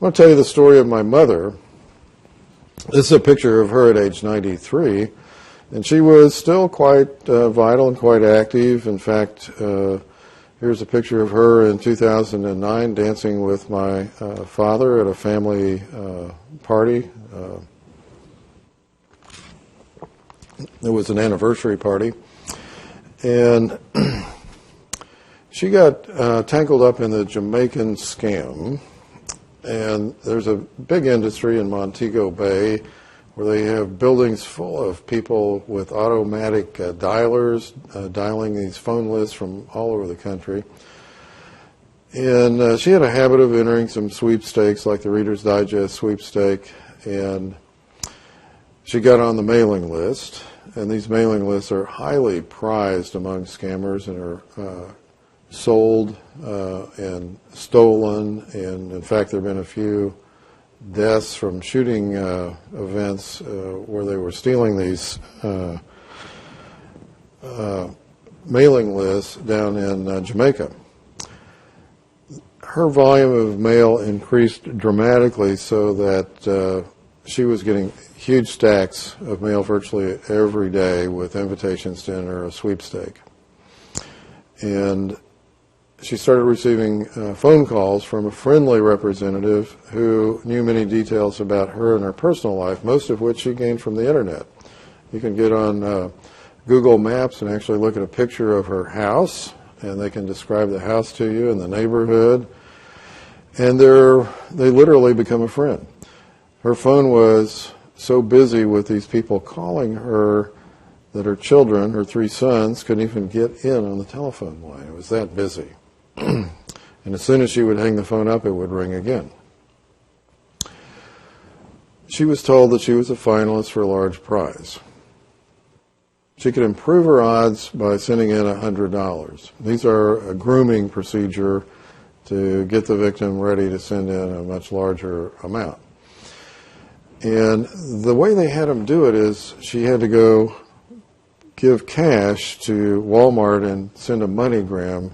want to tell you the story of my mother. This is a picture of her at age 93, and she was still quite vital and quite active. In fact, here's a picture of her in 2009 dancing with my father at a family party. It was an anniversary party. And she got tangled up in the Jamaican scam. And there's a big industry in Montego Bay where they have buildings full of people with automatic dialers dialing these phone lists from all over the country. And she had a habit of entering some sweepstakes like the Reader's Digest sweepstake, and she got on the mailing list. And these mailing lists are highly prized among scammers and are sold and stolen, and in fact there have been a few deaths from shooting events where they were stealing these mailing lists down in Jamaica. Her volume of mail increased dramatically so that she was getting huge stacks of mail virtually every day with invitations to enter a sweepstake. And she started receiving phone calls from a friendly representative who knew many details about her and her personal life, most of which she gained from the internet. You can get on Google Maps and actually look at a picture of her house, and they can describe the house to you and the neighborhood, and they literally become a friend. Her phone was so busy with these people calling her that her children, her 3 sons, couldn't even get in on the telephone line. It was that busy. And as soon as she would hang the phone up, it would ring again. She was told that she was a finalist for a large prize. She could improve her odds by sending in $100. These are a grooming procedure to get the victim ready to send in a much larger amount. And the way they had them do it is she had to go give cash to Walmart and send a MoneyGram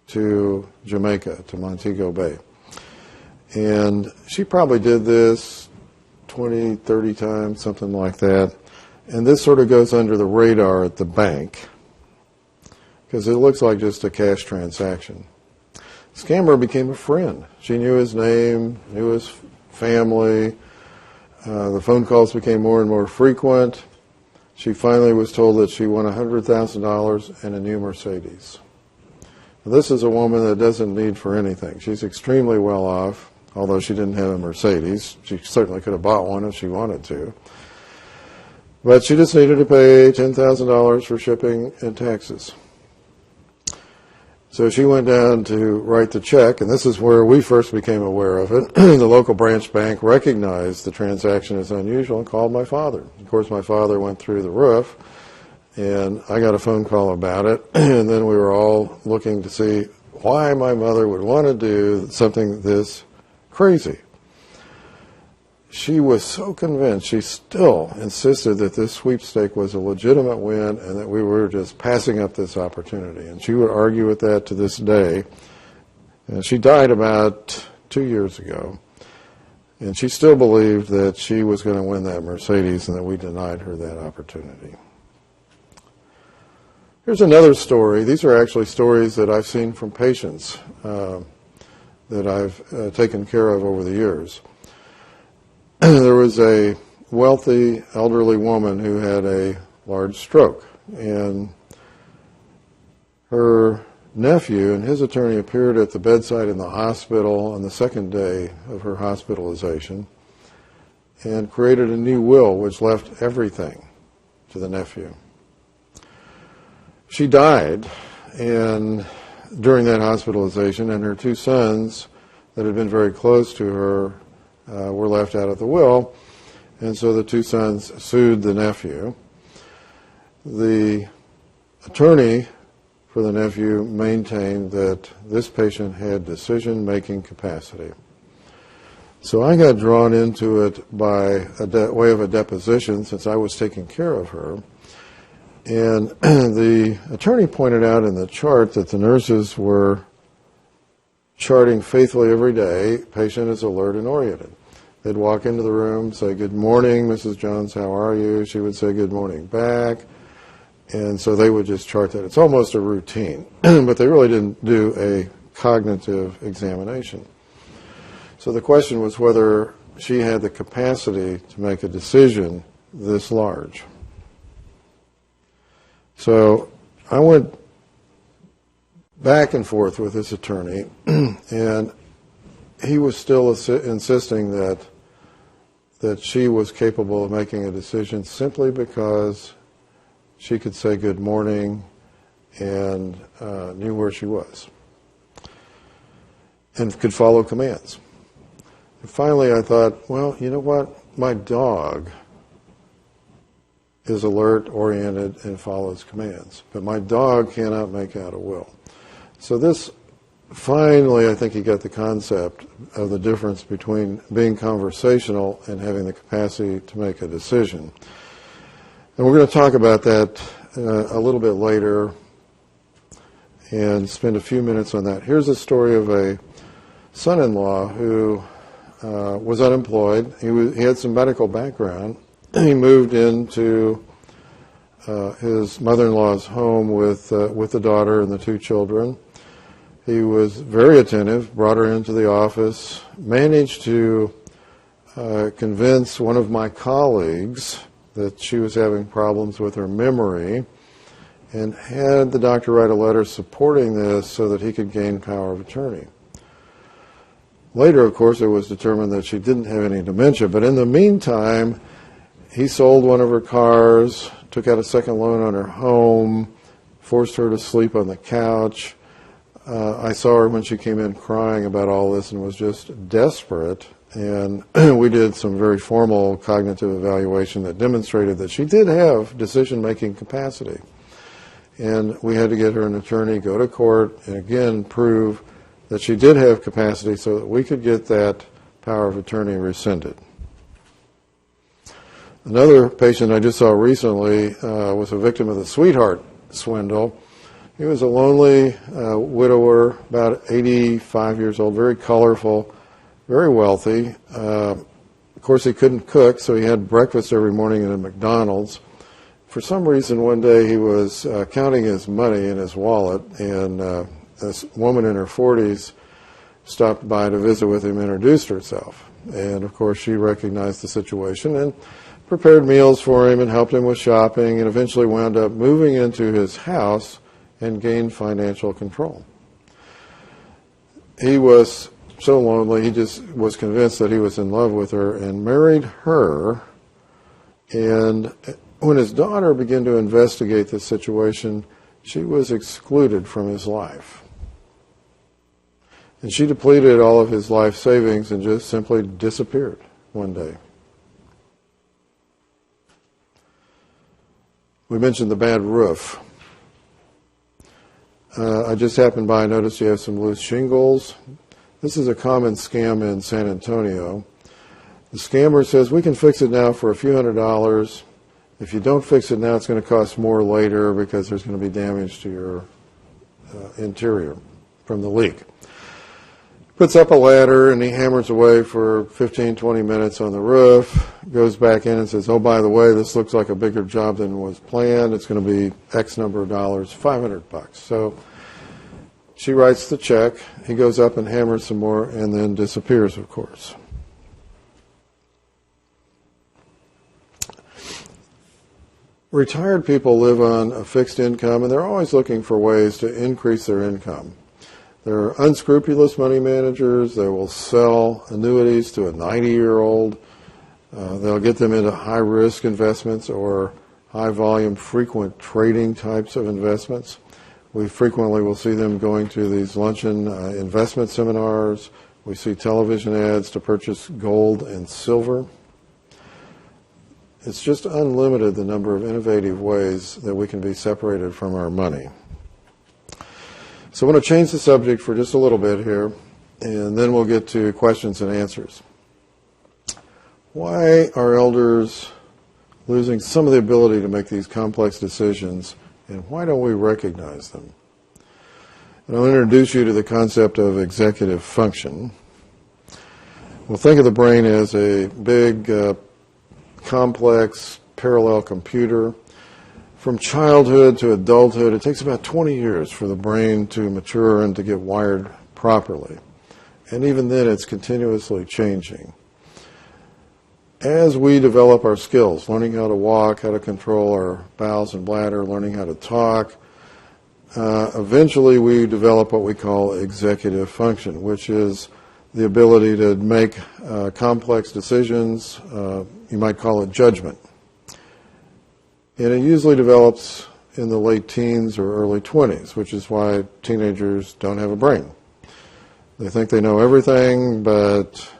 to Jamaica, to Montego Bay. And she probably did this 20, 30 times, something like that. And this sort of goes under the radar at the bank because it looks like just a cash transaction. Scammer became a friend. She knew his name, knew his family. The phone calls became more and more frequent. She finally was told that she won $100,000 and a new Mercedes. Now, this is a woman that doesn't need for anything. She's extremely well off, although she didn't have a Mercedes. She certainly could have bought one if she wanted to. But she just needed to pay $10,000 for shipping and taxes. So she went down to write the check, and this is where we first became aware of it. The local branch bank recognized the transaction as unusual and called my father. Of course, my father went through the roof, and I got a phone call about it, and then we were all looking to see why my mother would want to do something this crazy. She was so convinced, she still insisted that this sweepstake was a legitimate win and that we were just passing up this opportunity. And she would argue with that to this day. And she died about 2 years ago. And she still believed that she was going to win that Mercedes and that we denied her that opportunity. Here's another story. These are actually stories that I've seen from patients that I've taken care of over the years. There was a wealthy elderly woman who had a large stroke, and her nephew and his attorney appeared at the bedside in the hospital on the second day of her hospitalization and created a new will which left everything to the nephew. She died during that hospitalization, and her 2 sons that had been very close to her were left out of the will, and so the 2 sons sued the nephew. The attorney for the nephew maintained that this patient had decision-making capacity. So I got drawn into it by way of a deposition since I was taking care of her. And the attorney pointed out in the chart that the nurses were charting faithfully every day. Patient is alert and oriented. They'd walk into the room, say, "Good morning, Mrs. Jones, how are you?" She would say, "Good morning" back. And so they would just chart that. It's almost a routine, but they really didn't do a cognitive examination. So the question was whether she had the capacity to make a decision this large. So I went back and forth with this attorney, and he was still insisting that she was capable of making a decision simply because she could say good morning and knew where she was and could follow commands. And finally I thought, well, you know what? My dog is alert, oriented, and follows commands, but my dog cannot make out a will. So this, finally, I think he got the concept of the difference between being conversational and having the capacity to make a decision. And we're going to talk about that a little bit later and spend a few minutes on that. Here's a story of a son-in-law who was unemployed. He had some medical background. He moved into his mother-in-law's home with the daughter and the two children. He was very attentive, brought her into the office, managed to convince one of my colleagues that she was having problems with her memory, and had the doctor write a letter supporting this so that he could gain power of attorney. Later, of course, it was determined that she didn't have any dementia, but in the meantime, he sold one of her cars, took out a second loan on her home, forced her to sleep on the couch. I saw her when she came in crying about all this and was just desperate. And we did some very formal cognitive evaluation that demonstrated that she did have decision-making capacity. And we had to get her an attorney, go to court, and again prove that she did have capacity so that we could get that power of attorney rescinded. Another patient I just saw recently was a victim of the sweetheart swindle. He was a lonely widower, about 85 years old, very colorful, very wealthy. Of course, he couldn't cook, so he had breakfast every morning at a McDonald's. For some reason, one day he was counting his money in his wallet, and this woman in her 40s stopped by to visit with him, introduced herself. And, of course, she recognized the situation and prepared meals for him and helped him with shopping, and eventually wound up moving into his house and gained financial control. He was so lonely, he just was convinced that he was in love with her and married her. And when his daughter began to investigate the situation, she was excluded from his life. And she depleted all of his life savings and just simply disappeared one day. We mentioned the bad roof. I just happened by and noticed you have some loose shingles. This is a common scam in San Antonio. The scammer says, we can fix it now for a few $100s. If you don't fix it now, it's going to cost more later because there's going to be damage to your interior from the leak. Puts up a ladder and he hammers away for 15, 20 minutes on the roof, goes back in and says, oh, by the way, this looks like a bigger job than was planned. It's going to be X number of dollars, $500. So she writes the check. He goes up and hammers some more and then disappears, of course. Retired people live on a fixed income, and they're always looking for ways to increase their income. They're unscrupulous money managers. They will sell annuities to a 90-year-old. They'll get them into high-risk investments or high-volume, frequent trading types of investments. We frequently will see them going to these luncheon investment seminars. We see television ads to purchase gold and silver. It's just unlimited the number of innovative ways that we can be separated from our money. So I want to change the subject for just a little bit here, and then we'll get to questions and answers. Why are elders losing some of the ability to make these complex decisions, and why don't we recognize them? But I'll introduce you to the concept of executive function. Well, think of the brain as a big, complex, parallel computer. From childhood to adulthood, it takes about 20 years for the brain to mature and to get wired properly. And even then, it's continuously changing. As we develop our skills, learning how to walk, how to control our bowels and bladder, learning how to talk, eventually we develop what we call executive function, which is the ability to make complex decisions. You might call it judgment. And it usually develops in the late teens or early 20s, which is why teenagers don't have a brain. They think they know everything, but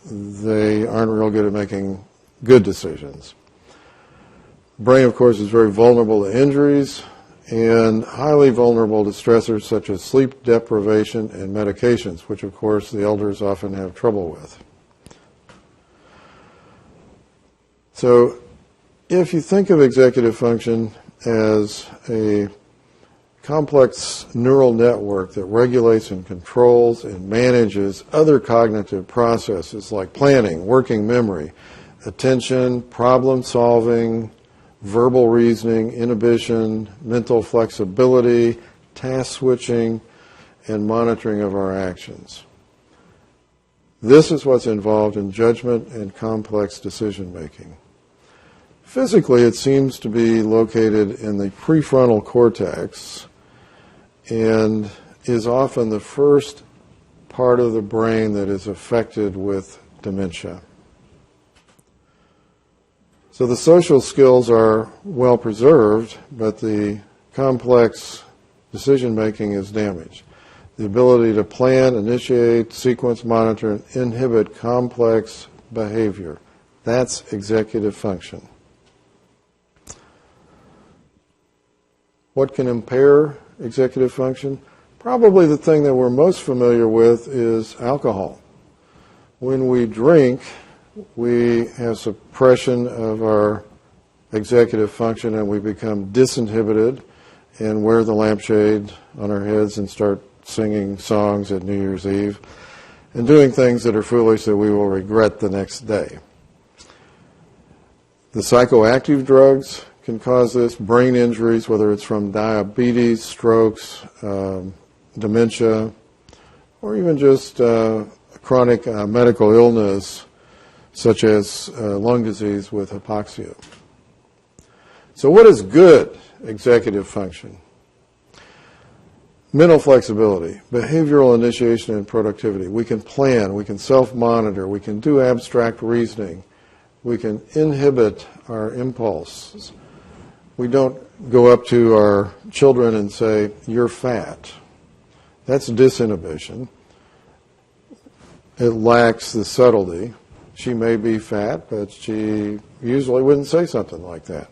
they aren't real good at making good decisions. The brain, of course, is very vulnerable to injuries and highly vulnerable to stressors such as sleep deprivation and medications, which, of course, the elders often have trouble with. So, if you think of executive function as a complex neural network that regulates and controls and manages other cognitive processes like planning, working memory, attention, problem solving, verbal reasoning, inhibition, mental flexibility, task switching, and monitoring of our actions. This is what's involved in judgment and complex decision making. Physically, it seems to be located in the prefrontal cortex and is often the first part of the brain that is affected with dementia. So the social skills are well preserved, but the complex decision making is damaged. The ability to plan, initiate, sequence, monitor, and inhibit complex behavior. That's executive function. What can impair executive function? Probably the thing that we're most familiar with is alcohol. When we drink, we have suppression of our executive function and we become disinhibited and wear the lampshade on our heads and start singing songs at New Year's Eve and doing things that are foolish that we will regret the next day. The psychoactive drugs can cause this, brain injuries, whether it's from diabetes, strokes, dementia, or even just chronic medical illness such as lung disease with hypoxia. So what is good executive function? Mental flexibility, behavioral initiation and productivity. We can plan, we can self-monitor, we can do abstract reasoning, we can inhibit our impulses. We don't go up to our children and say, "You're fat." That's disinhibition. It lacks the subtlety. She may be fat, but she usually wouldn't say something like that.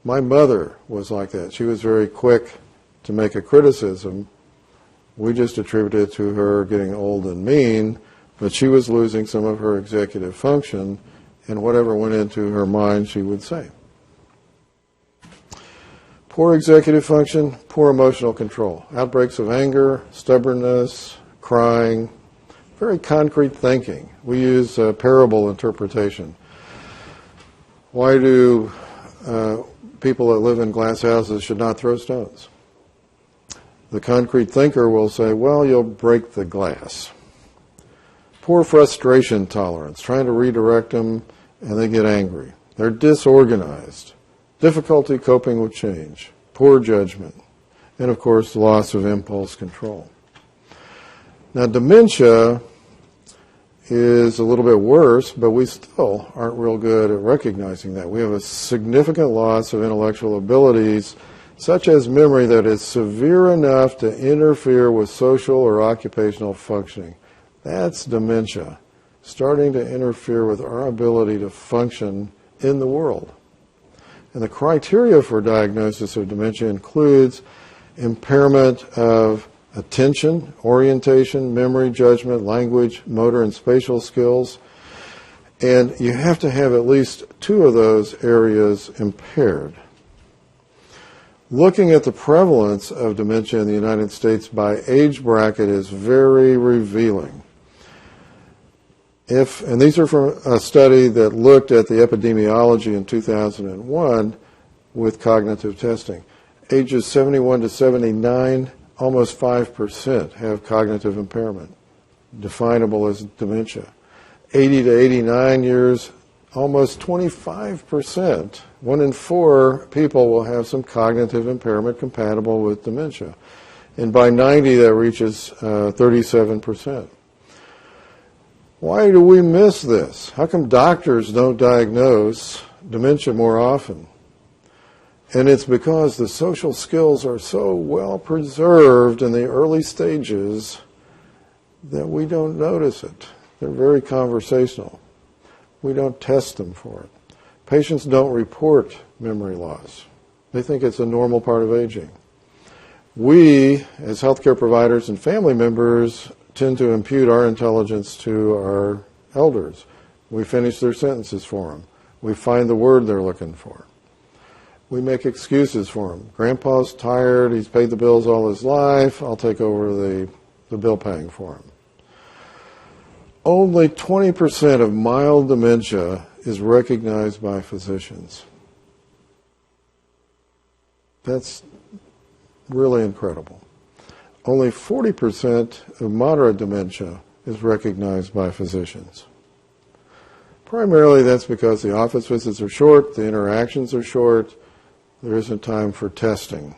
My mother was like that. She was very quick to make a criticism. We just attributed it to her getting old and mean, but she was losing some of her executive function, and whatever went into her mind, she would say. Poor executive function, poor emotional control. Outbreaks of anger, stubbornness, crying, very concrete thinking. We use parable interpretation. Why do people that live in glass houses should not throw stones? The concrete thinker will say, well, you'll break the glass. Poor frustration tolerance, trying to redirect them, and they get angry. They're disorganized. Difficulty coping with change, poor judgment, and of course the loss of impulse control. Now dementia is a little bit worse, but we still aren't real good at recognizing that. We have a significant loss of intellectual abilities, such as memory, that is severe enough to interfere with social or occupational functioning. That's dementia, starting to interfere with our ability to function in the world. And the criteria for diagnosis of dementia includes impairment of attention, orientation, memory, judgment, language, motor, and spatial skills. And you have to have at least two of those areas impaired. Looking at the prevalence of dementia in the United States by age bracket is very revealing. And these are from a study that looked at the epidemiology in 2001 with cognitive testing. Ages 71 to 79, almost 5% have cognitive impairment, definable as dementia. 80 to 89 years, almost 25%, 1 in 4 people will have some cognitive impairment compatible with dementia. And by 90, that reaches 37%. Why do we miss this? How come doctors don't diagnose dementia more often? And it's because the social skills are so well preserved in the early stages that we don't notice it. They're very conversational. We don't test them for it. Patients don't report memory loss. They think it's a normal part of aging. We, as healthcare providers and family members, tend to impute our intelligence to our elders. We finish their sentences for them. We find the word they're looking for. We make excuses for them. Grandpa's tired, he's paid the bills all his life, I'll take over the bill paying for him. Only 20% of mild dementia is recognized by physicians. That's really incredible. Only 40% of moderate dementia is recognized by physicians. Primarily that's because the office visits are short, the interactions are short, there isn't time for testing.